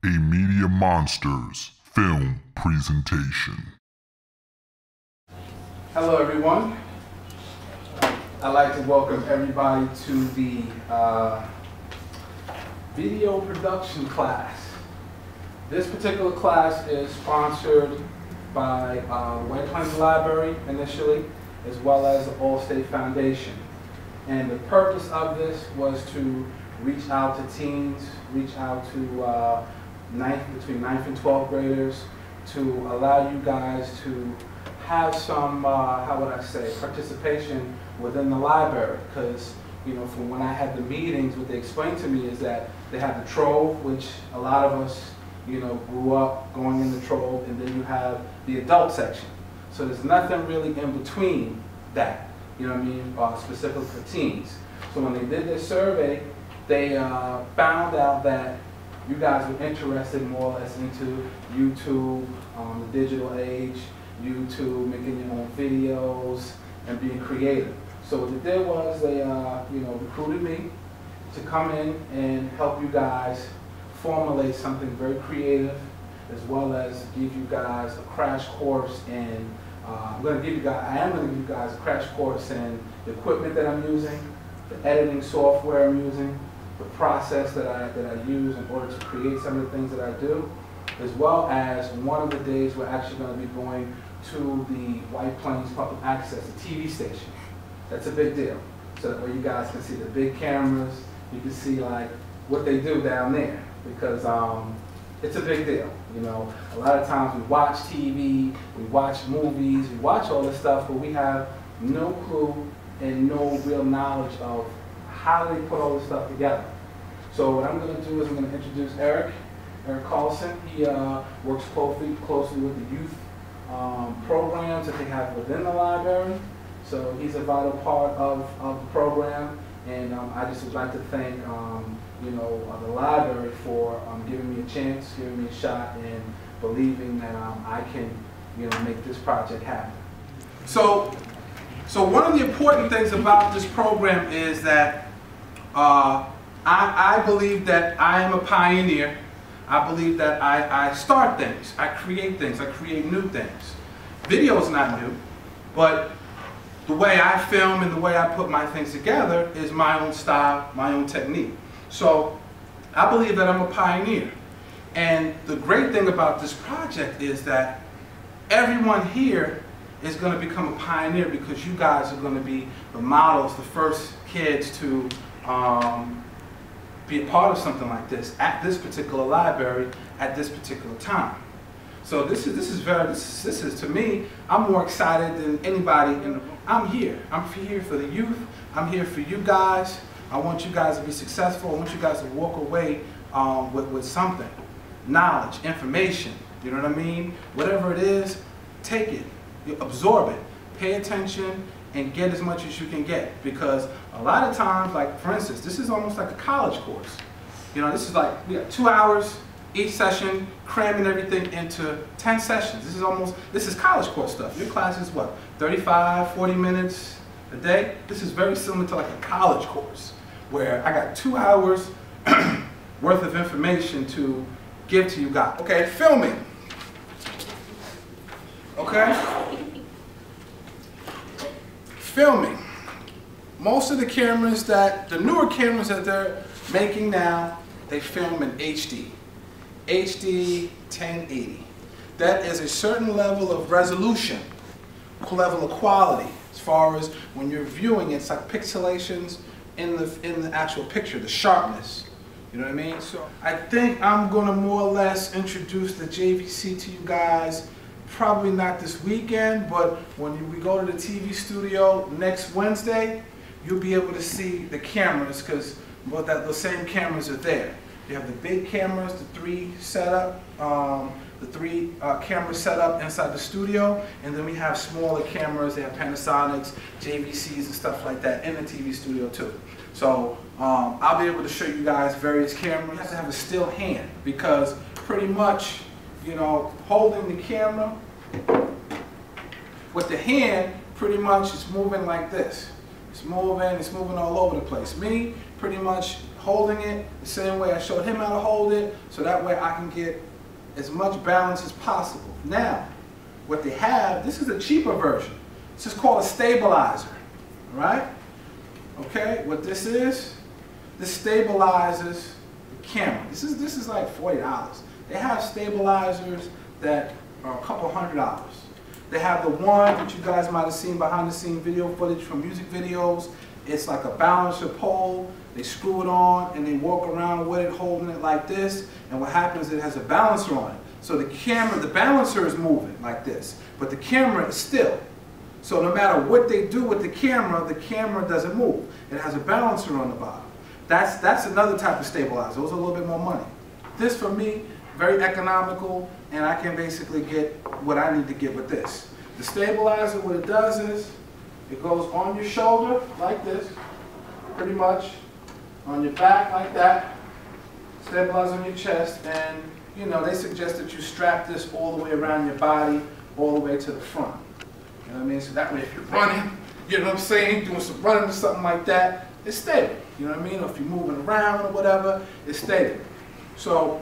a Media Monsters film presentation. Hello everyone. I'd like to welcome everybody to the video production class. This particular class is sponsored by White Plains Library initially, as well as the Allstate Foundation. And the purpose of this was to reach out to teens, reach out to between 9th and 12th graders, to allow you guys to have some, how would I say, participation within the library. Because, you know, from when I had the meetings, what they explained to me is that they have the trove, which a lot of us, you know, grew up going in the trove, and then you have the adult section. So there's nothing really in between that, you know what I mean, specifically for teens. So when they did this survey, they found out that you guys were interested more or less into YouTube, the digital age, YouTube, making your own videos, and being creative. So what they did was they, recruited me to come in and help you guys formulate something very creative, as well as give you guys a crash course in. I am going to give you guys a crash course in the equipment that I'm using, the editing software I'm using, the process that I use in order to create some of the things that I do, as well as one of the days we're actually going to be going to the White Plains Public Access, the TV station. That's a big deal. So that way you guys can see the big cameras, you can see like what they do down there, because it's a big deal. You know, a lot of times we watch TV, we watch movies, we watch all this stuff, but we have no clue and no real knowledge of how they put all this stuff together. So what I'm going to do is I'm going to introduce Eric Carlson. He works closely with the youth programs that they have within the library. So he's a vital part of the program, and I just would like to thank the library for giving me a chance, giving me a shot, and believing that I can make this project happen. So one of the important things about this program is that I believe that I am a pioneer. I believe that I start things, I create new things. Video is not new, but the way I film and the way I put my things together is my own style, my own technique. So I believe that I'm a pioneer. And the great thing about this project is that everyone here is going to become a pioneer, because you guys are going to be the models, the first kids to be a part of something like this at this particular library at this particular time. So this is to me, I'm more excited than anybody in the room. I'm here for the youth. I'm here for you guys. I want you guys to be successful. I want you guys to walk away with something, knowledge, information. You know what I mean? Whatever it is, take it. You absorb it, pay attention, and get as much as you can get. Because a lot of times, like for instance, this is almost like a college course. You know, this is like, we got 2 hours each session, cramming everything into 10 sessions. This is college course stuff. Your class is what, 35, 40 minutes a day? This is very similar to like a college course, where I got 2 hours worth of information to give to you guys. Okay, filming. Okay? Filming. Most of the cameras the newer cameras that they're making now, they film in HD. HD 1080. That is a certain level of resolution, level of quality, as far as when you're viewing, it's like pixelations in the actual picture, the sharpness. You know what I mean? So I think I'm going to more or less introduce the JVC to you guys. Probably not this weekend, but when we go to the TV studio next Wednesday, you'll be able to see the cameras, because the same cameras are there. You have the big cameras, the three cameras set up inside the studio, and then we have smaller cameras. They have Panasonics, JVCs, and stuff like that in the TV studio too. So I'll be able to show you guys various cameras. You have to have a still hand, because pretty much, you know, holding the camera with the hand, pretty much it's moving like this. It's moving all over the place. Me, pretty much holding it the same way I showed him how to hold it, so that way I can get as much balance as possible. Now, what they have, this is a cheaper version. This is called a stabilizer, all right? Okay, what this stabilizes the camera. This is like $40. They have stabilizers that are a couple $100. They have the one that you guys might have seen behind the scene video footage from music videos. It's like a balancer pole. They screw it on and they walk around with it holding it like this. And what happens is it has a balancer on it. So the camera, the balancer is moving like this, but the camera is still. So no matter what they do with the camera doesn't move. It has a balancer on the bottom. That's another type of stabilizer. Those are a little bit more money. This for me, very economical, and I can basically get what I need to get with this. The stabilizer, what it does is, it goes on your shoulder like this, pretty much, on your back like that, stabilize on your chest, and you know, they suggest that you strap this all the way around your body, all the way to the front. You know what I mean? So that way if you're running, you know what I'm saying, doing some running or something like that, it's stable. You know what I mean? Or if you're moving around or whatever, it's stable. So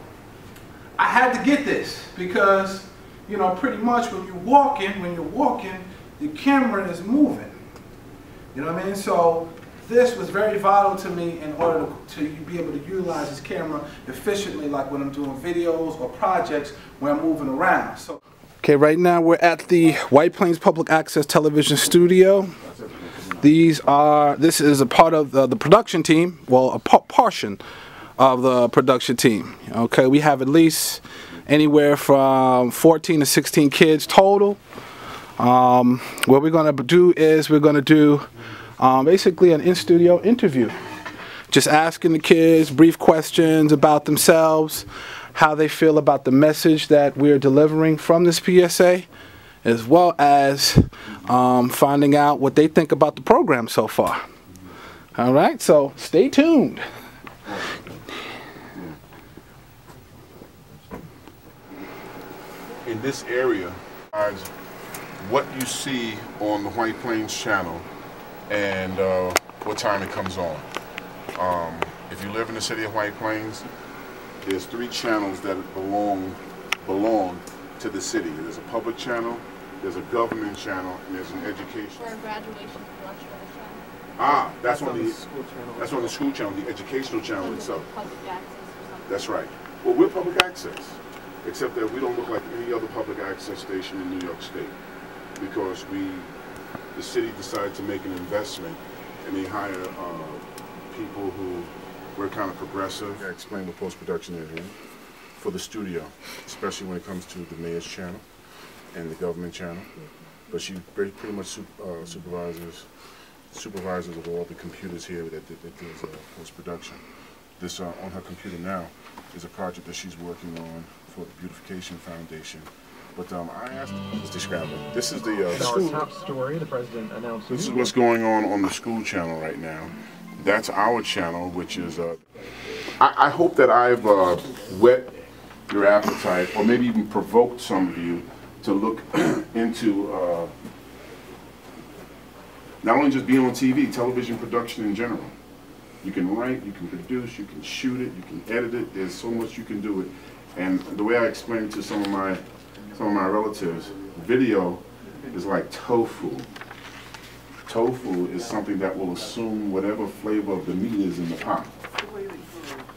I had to get this because, you know, pretty much when you're walking, the camera is moving. You know what I mean? So this was very vital to me in order to be able to utilize this camera efficiently, like when I'm doing videos or projects where I'm moving around. So, okay, right now we're at the White Plains Public Access Television Studio. This is a part of the production team, well, a portion of the production team. Okay, we have at least anywhere from 14 to 16 kids total. What we're going to do is we're going to do basically an in-studio interview. Just asking the kids brief questions about themselves, how they feel about the message that we're delivering from this PSA, as well as finding out what they think about the program so far. All right, so stay tuned. In this area, what you see on the White Plains channel and what time it comes on. If you live in the city of White Plains, there's 3 channels that belong to the city. There's a public channel, there's a government channel, and there's an education. Or a graduation collection channel. Ah, that's on the school channel. That's on the school channel, the educational channel itself. Public access or something. That's right. Well, we're public access, except that we don't look like any other public access station in New York State, because the city decided to make an investment and they hire people who were kind of progressive. I explain what post-production is, right? For the studio, especially when it comes to the mayor's channel and the government channel. But she pretty much supervises of all the computers here that does post-production. This on her computer now is a project that she's working on for the Beautification Foundation. But I asked her, let's describe it. This is the school. Top story, the president announced. This is what's going on the school channel right now. That's our channel, which is, I hope that I've whet your appetite, or maybe even provoked some of you to look into not only just being on TV, television production in general. You can write, you can produce, you can shoot it, you can edit it. There's so much you can do it. And the way I explained to some of my relatives, video is like tofu. Tofu is something that will assume whatever flavor of the meat is in the pot.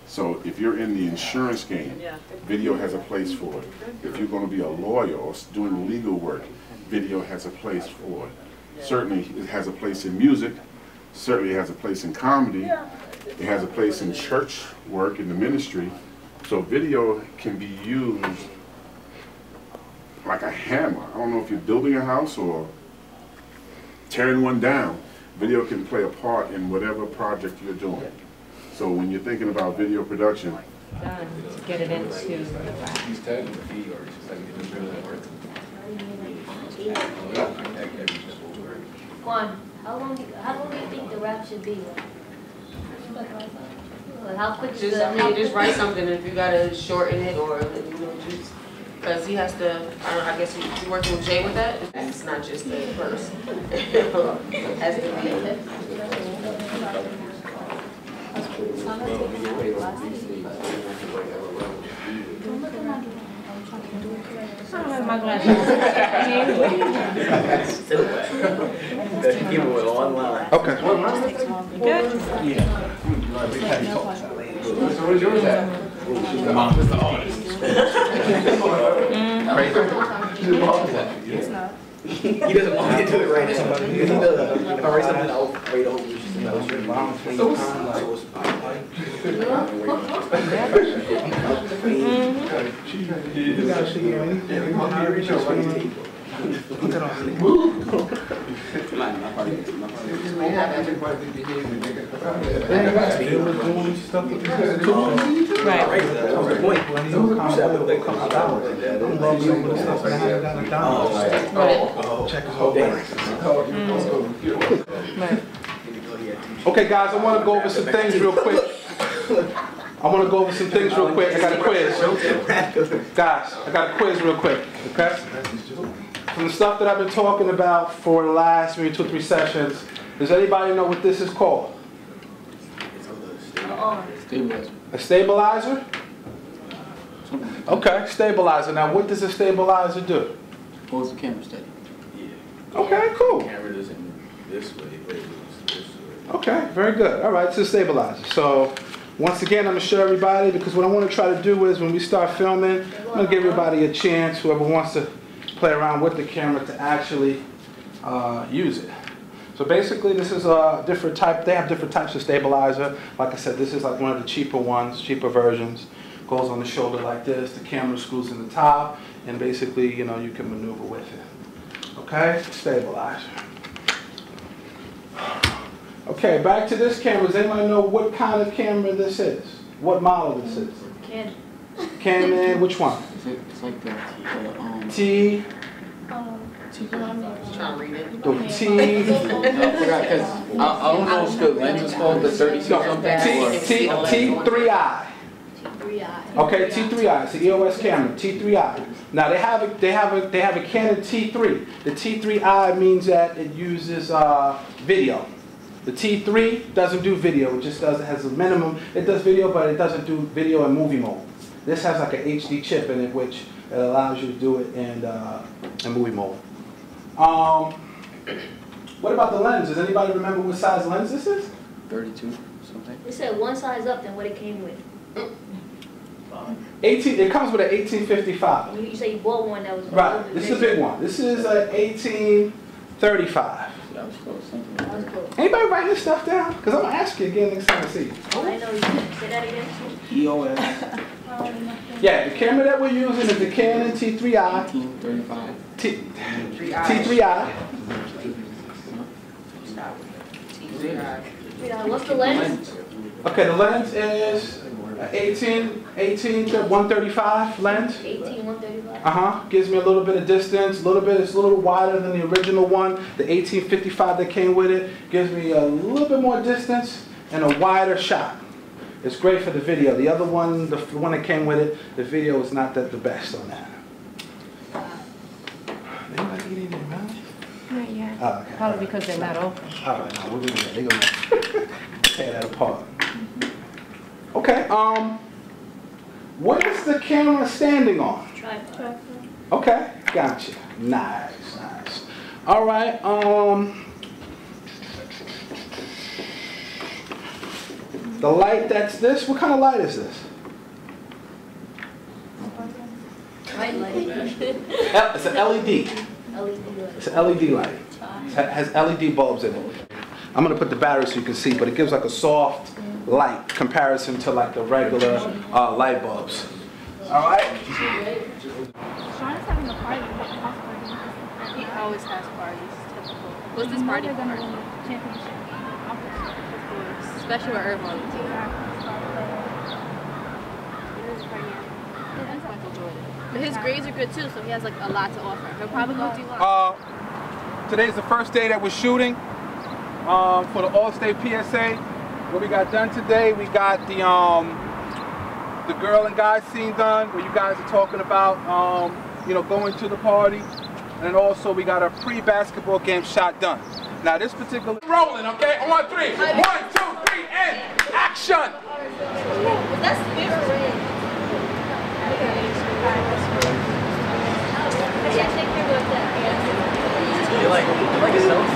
So if you're in the insurance game, video has a place for it. If you're going to be a lawyer or doing legal work, video has a place for it. Certainly it has a place in music, certainly it has a place in comedy, it has a place in church work, in the ministry. So video can be used like a hammer. I don't know if you're building a house or tearing one down. Video can play a part in whatever project you're doing. So when you're thinking about video production, done to get it into the back. Juan, how long do you think the rap should be? Like, how quick is Just write something if you gotta shorten it or just because he has to. I guess you're working with Jay with that. It's not just the verse. It has to be. I don't have my glasses. Okay. Good. So where's yours at? It's not. He doesn't want me to do it right now. He does. If I write something, I'll wait over. Okay, guys, I want to go over some things real quick. I got a quiz. Guys, I got a quiz real quick, okay? From the stuff that I've been talking about for the last maybe 2 or 3 sessions, does anybody know what this is called? A stabilizer? Okay, stabilizer. Now, what does a stabilizer do? Holds the camera steady. Okay, cool. The camera isn't this way, but it's this way. Okay, very good. All right, it's a stabilizer. So, once again, I'm going to show everybody, because what I want to try to do is when we start filming, I'm going to give everybody a chance, whoever wants to play around with the camera, to actually use it. So basically, this is a different type. They have different types of stabilizer. Like I said, this is like one of the cheaper ones, cheaper versions. Goes on the shoulder like this. The camera screws in the top, and basically, you know, you can maneuver with it. Okay, stabilizer. Okay, back to this camera. Does anybody know what kind of camera this is? What model this is? Canon. Canon, which one? It's like the T. Trying to read it. The T. I forgot because I don't know if the lens is called the 32 something. T3i. Okay, T3i. It's the EOS camera. T3i. Now they have a Canon T3. The T3i means that it uses video. The T3 doesn't do video. It just has a minimum. It does video, but it doesn't do video in movie mode. This has like an HD chip in it, which it allows you to do it in movie mode. What about the lens? Does anybody remember what size lens this is? 32 something. It said one size up than what it came with. 18. It comes with an 1855. You say you bought one that was Right. This is a big one. This is an 1835. That was close. Something That was like cool. Anybody writing this stuff down? Because I'm gonna ask you again next time I see you. I know you can say that again. EOS Yeah, the camera that we're using is the Canon T3i. 1835. T3i. What's the lens? Okay, the lens is 18 to 135 lens. 18135. Gives me a little bit of distance, it's a little wider than the original one. The 1855 that came with it gives me a little bit more distance and a wider shot. It's great for the video. The other one, the one that came with it, the video is not the best on that. Anybody eat anything, man? Not yet. Oh, okay. Probably because they're not open. All right, now we're gonna they're gonna tear that apart. Okay, what is the camera standing on? Tripod. Okay, gotcha. Nice, nice. All right, the light that's this, what kind of light is this? White light. It's an LED. LED light. It's an LED light. It has LED bulbs in it. I'm gonna put the battery so you can see, but it gives like a soft light comparison to like the regular light bulbs. All right. Sean is having a party. He always has parties, typical. What's this party for? Championship. Especially with Irvin on the team. But his grades are good too, so he has like a lot to offer. He'll probably go D1. Today's the first day that we're shooting for the Allstate PSA. What we got done today, we got the girl and guy scene done, where you guys are talking about you know, going to the party, and also we got a pre-basketball game shot done. Now this particular rolling, okay? On 3, 1, 2, 3, and action! That's different. You like yourself?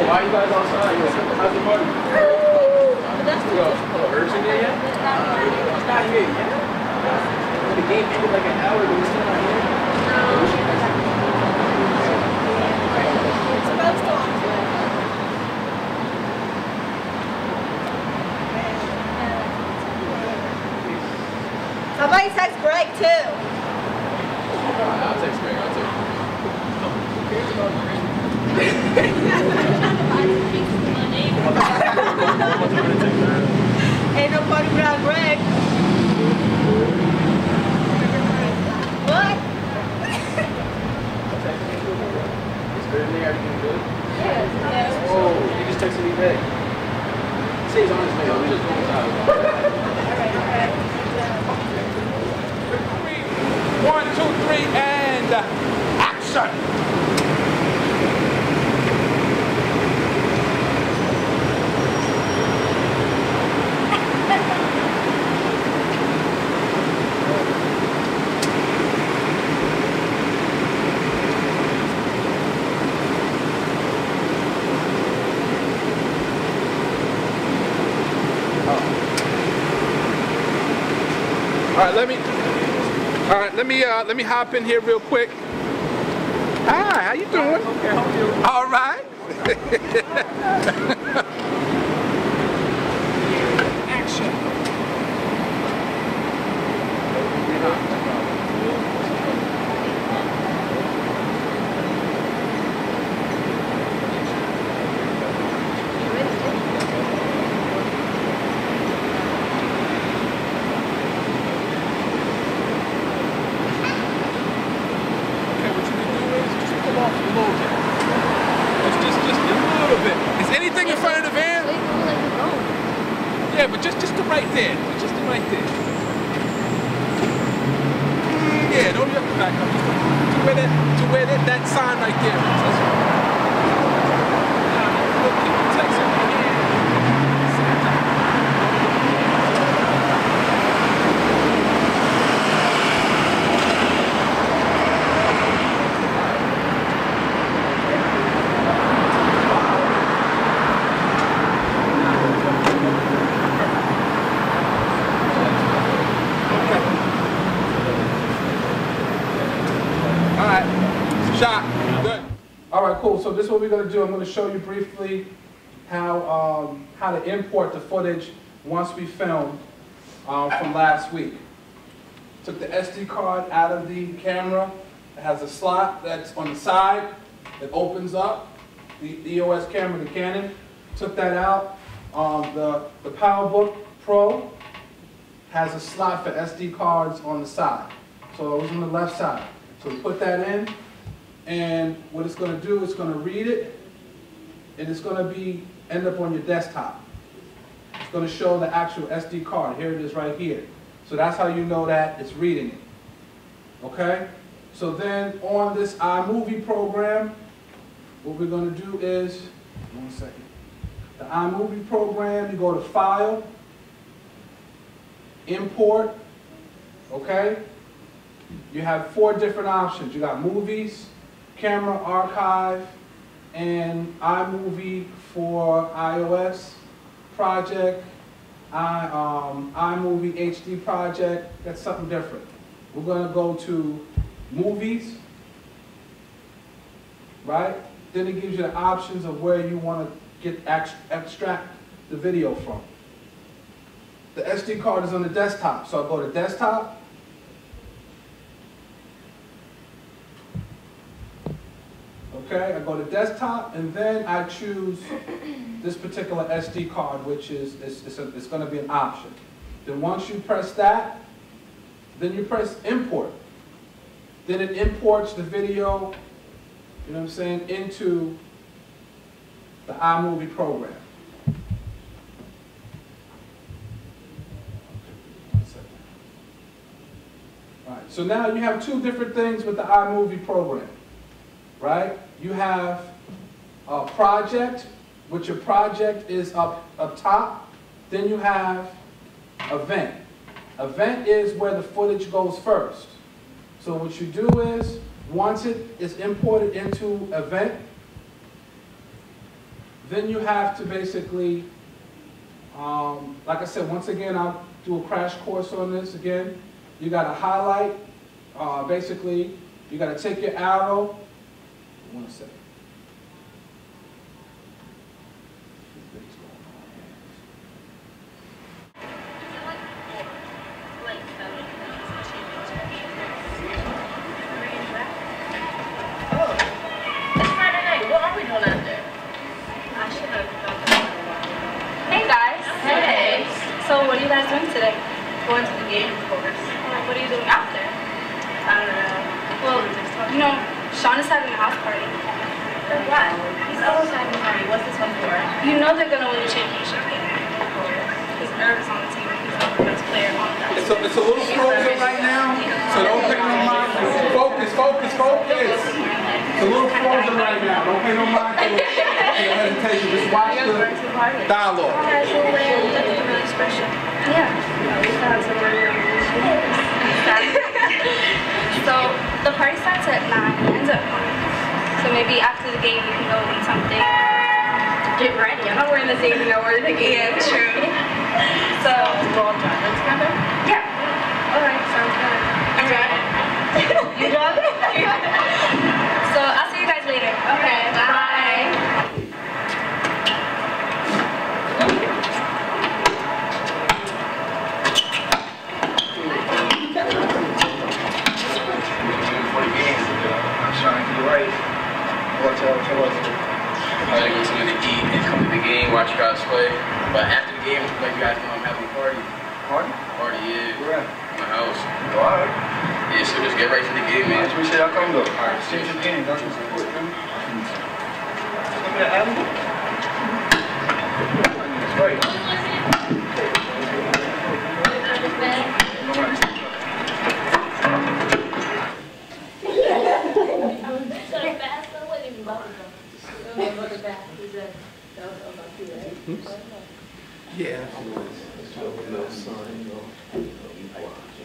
Why you guys outside? How's the party? Urgent there yet? It's not here yet. The game ended like an hour ago. We're still not here. It's supposed to. Somebody text Greg too. I'll text Greg. I'll text Ain't no party without Greg. What? Is good in there? Everything good? Yes. Oh, he just texted me back. Say he's on his way. I'm just going inside. Alright. 1, 2, 3, and action! Let me hop in here real quick. Hi, how you doing? Okay, how are you? All right. Action. Yeah, but just to right there. Just to right there. Yeah, don't you have to back up. Just to where that sign right there is. That's right. Look, keep the text in your hand. Cool. So this is what we're going to do. I'm going to show you briefly how to import the footage once we filmed from last week. Took the SD card out of the camera. It has a slot that's on the side that opens up. The EOS camera, the Canon. Took that out. The PowerBook Pro has a slot for SD cards on the side. So it was on the left side. So we put that in. And what it's going to do, it's going to read it, and it's going to end up on your desktop. It's going to show the actual SD card. Here it is right here. So that's how you know that it's reading it. Okay? So then on this iMovie program, what we're going to do is, one second. The iMovie program, you go to File, Import, okay? You have 4 different options. You got Movies, Camera Archive, and iMovie for iOS project, iMovie HD project. That's something different. We're going to go to Movies, right? Then it gives you the options of where you want to extract the video from. The SD card is on the desktop, so I go to Desktop. Okay, I go to Desktop, and then I choose this particular SD card, which is it's going to be an option. Then once you press that, then you press Import. Then it imports the video, you know what I'm saying, into the iMovie program. All right, so now you have 2 different things with the iMovie program, right? You have a project, which your project is up top. Then you have event. Event is where the footage goes first. So what you do is, once it is imported into event, then you have to basically, like I said, once again, I'll do a crash course on this again. You got to highlight, basically, you got to take your arrow. 1 second. Hey guys. Hey. So what are you guys doing today? Going to the game, of course. What are you doing after? I don't know. Well, you know, Sean is having a house party. For what? He's always having a party. What's this one for? You know they're gonna win the championship game. Because Irvin's on the team. He's the best player on that. It's a little frozen right now, so don't pay no mind. Focus, focus, focus. It's a little frozen right now. Don't pay no mind to the hesitation. Just watch the dialogue. Alright, so that's really special. Yeah. So the party starts at 9 and ends at 1. So maybe after the game you can go eat something. Get ready. I'm not wearing the same thing I wore to the game. Yeah, true. So we'll all drive it together? yeah. Alright, sounds good. I'm driving. You driving? So I'll see you guys later. Okay, bye. I gotta go somewhere to eat and come to the game, watch you guys play. But after the game, like you guys know, I'm having a party. Party? Party, yeah. Where at? My house. Oh, alright. Yeah, so just get right to the game, man. We say I'll come though. Alright, Change the game, that's what's important. Look at that alley. That's right. Yeah.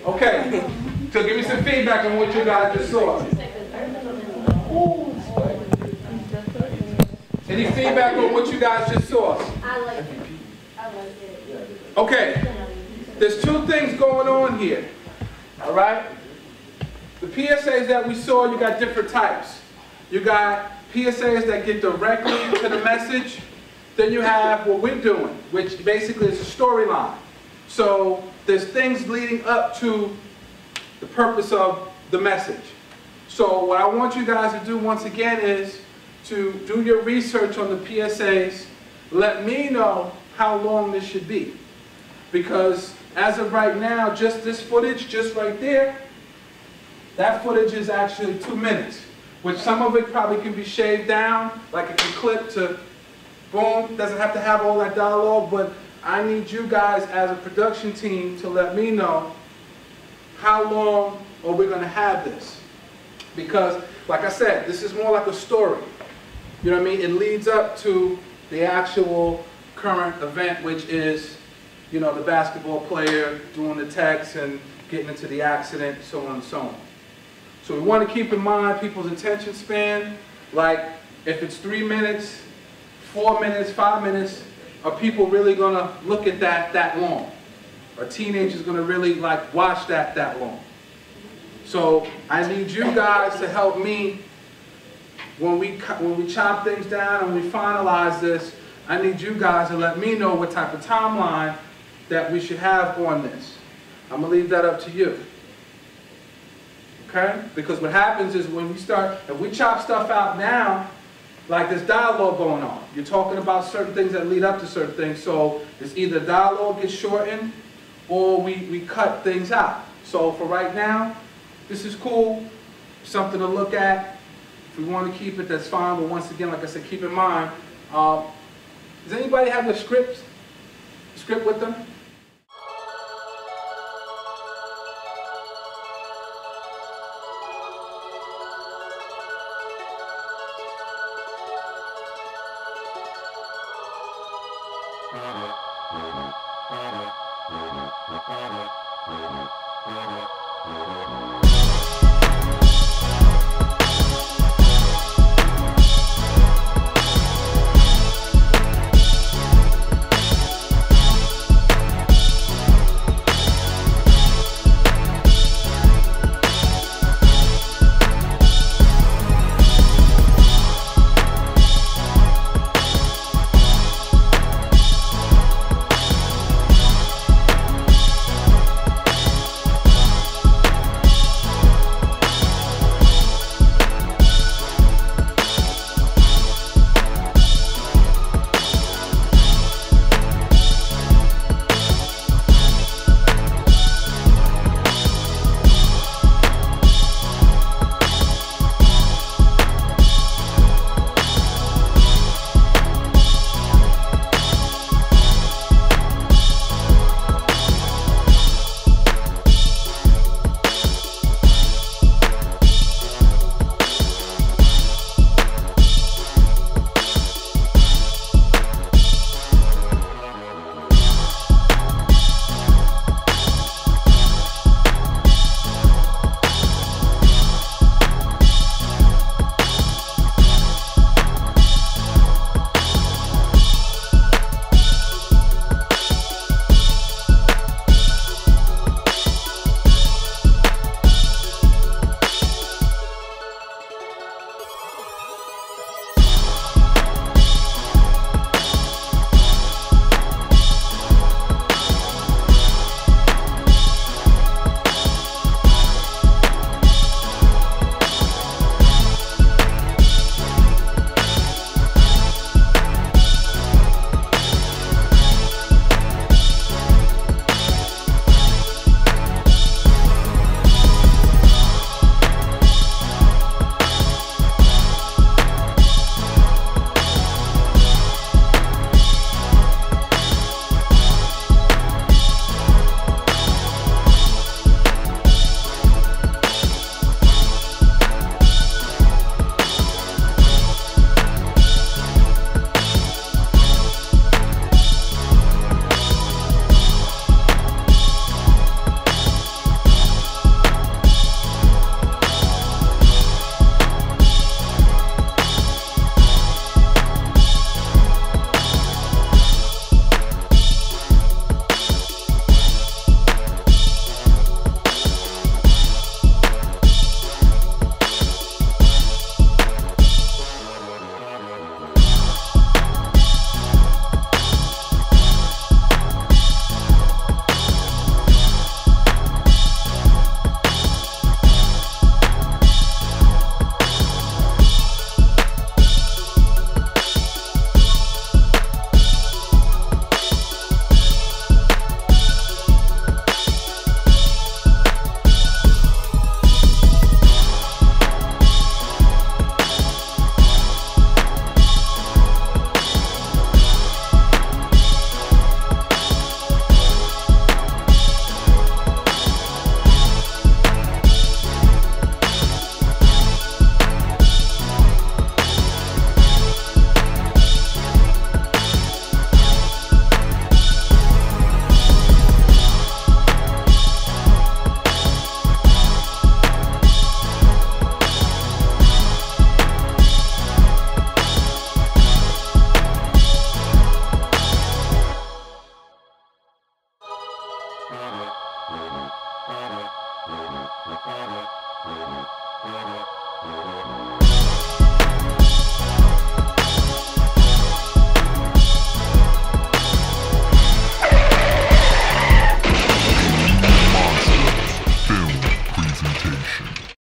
Okay, so give me some feedback on what you guys just saw. Any feedback on what you guys just saw? I like it. I like it. Okay, there's two things going on here, all right? The PSAs that we saw, you got different types. You got PSAs that get directly to the message. Then you have what we're doing, which basically is a storyline. So there's things leading up to the purpose of the message. So what I want you guys to do once again is to do your research on the PSAs. Let me know how long this should be. Because as of right now, just this footage, just right there, that footage is actually 2 minutes. Which some of it probably can be shaved down, like it can clip to boom, doesn't have to have all that dialogue, but I need you guys as a production team to let me know how long are we going to have this. Because, like I said, this is more like a story. You know what I mean? It leads up to the actual current event, which is, you know, the basketball player doing the text and getting into the accident, so on and so on. So we want to keep in mind people's attention span, like if it's 3 minutes, 4 minutes, 5 minutes, are people really going to look at that long? Are teenagers going to really like watch that long? So I need you guys to help me when we chop things down and we finalize this. I need you guys to let me know what type of timeline that we should have on this. I'm going to leave that up to you. Okay? Because what happens is when we start, if we chop stuff out now, like there's dialogue going on. You're talking about certain things that lead up to certain things. So it's either dialogue gets shortened or we cut things out. So for right now, this is cool. Something to look at. If we want to keep it, that's fine. But once again, like I said, keep in mind, does anybody have the script with them?